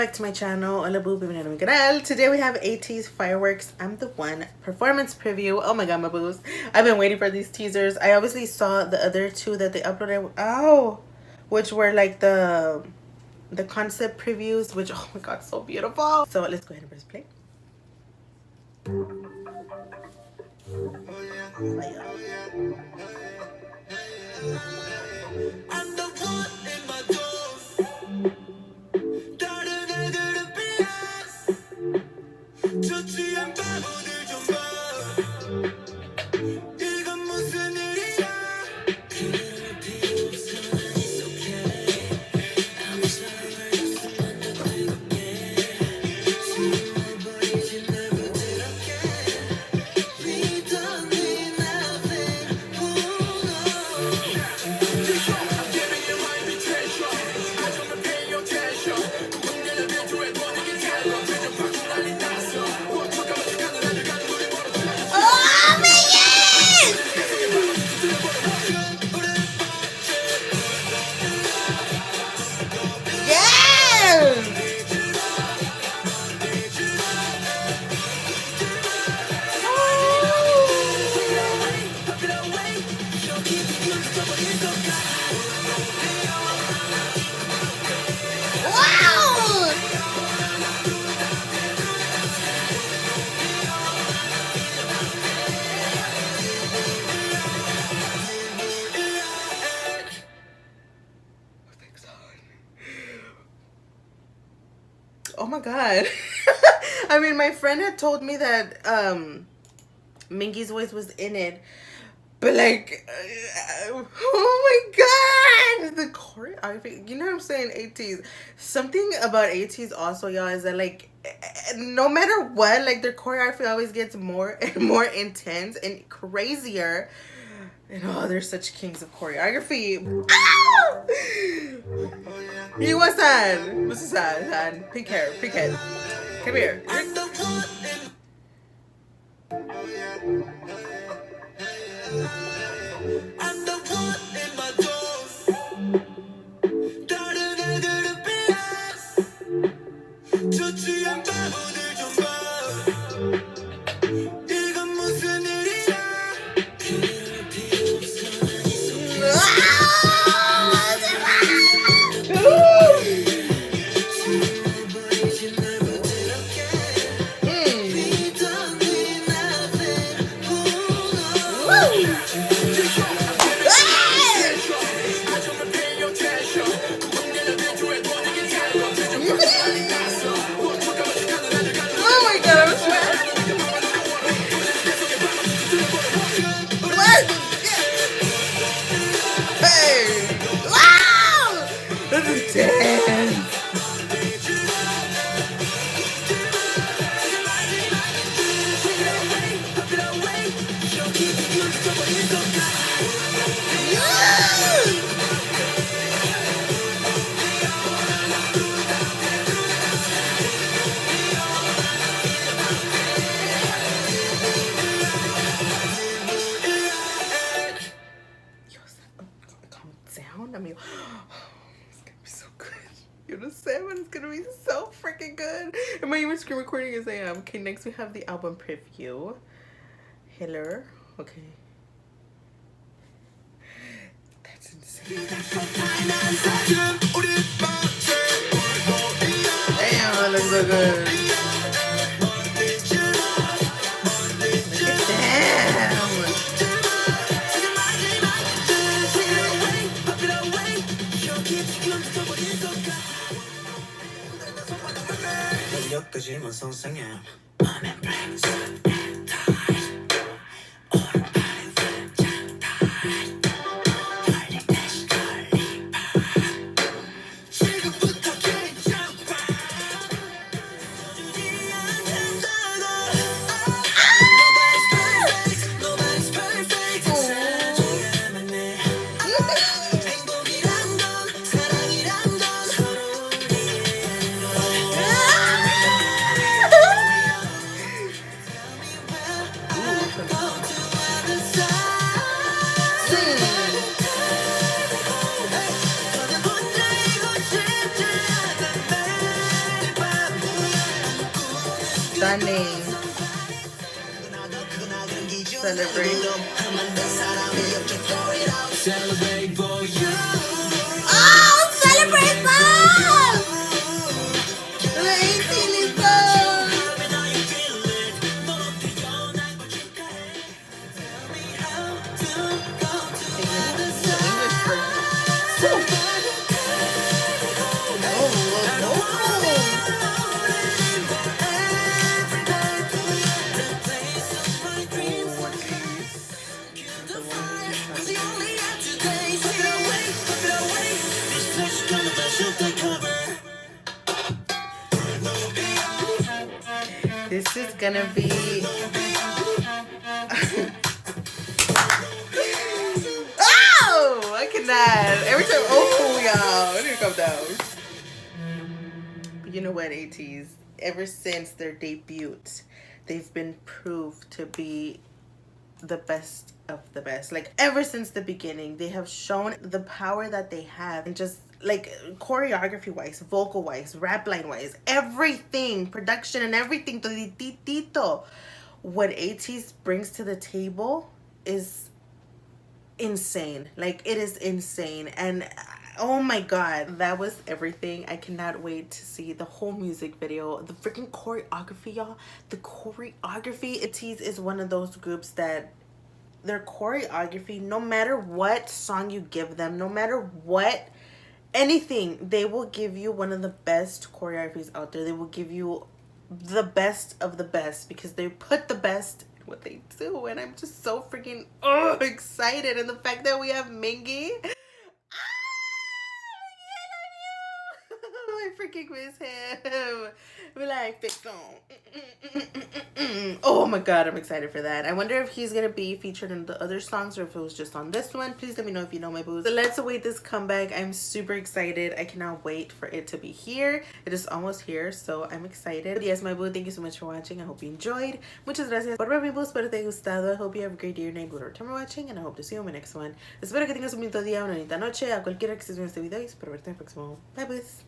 back to my channel. Hola boo, bienvenido a mi canal. Today we have ATEEZ Fireworks I'm the One performance preview. Oh my god, my boos. I've been waiting for these teasers. I obviously saw the other two that they uploaded. Oh, which were like the concept previews, which oh my god, so beautiful. So let's go ahead and press play. Oh my god. I mean, my friend had told me that Mingy's voice was in it, but like oh my god, the choreography, you know what I'm saying? ATEEZ, something about ATEEZ also, y'all, is that like no matter what, like their choreography always gets more and more intense and crazier. And oh, they're such kings of choreography. Ah! He was sad. What's his sad? Pink hair, pink head. Come here. I mean, it's gonna be so good. You understand? It's gonna be so freaking good. And my even screen recording as I am. Okay, next we have the album preview. Hiller. Okay. That's insane. Damn, that looks so good. stunning. Celebrate. Oh, celebrate love! The 18 This is gonna be oh, I cannot. Every time, oh y'all, I need to calm down. But you know what, ATEEZ? Ever since their debut, they've been proved to be the best of the best. Like, ever since the beginning, they have shown the power that they have, and just like choreography wise, vocal wise, rap line wise, everything, production and everything, toditito. What ATEEZ brings to the table is insane. Like, it is insane. And oh my god, that was everything. I cannot wait to see the whole music video, the freaking choreography, y'all. The choreography. ATEEZ is one of those groups that their choreography, no matter what song you give them, no matter what, anything, they will give you one of the best choreographies out there. They will give you the best of the best, because they put the best in what they do. And I'm just so freaking excited. And the fact that we have Mingy, I freaking miss him. We're like, fix on. Oh my god, I'm excited for that. I wonder if he's gonna be featured in the other songs or if it was just on this one. Please let me know if you know, my boos. So let's await this comeback. I'm super excited. I cannot wait for it to be here. It is almost here, so I'm excited. But yes, my boo, thank you so much for watching. I hope you enjoyed. Muchas gracias por ver, mi boo. Espero te haya gustado. I hope you have a great day or night, whatever time you're watching, and I hope to see you in my next one. Espero que tengas un bonito día, una bonita noche, a cualquiera que estés viendo este video, y espero verte en el próximo. Bye, boos.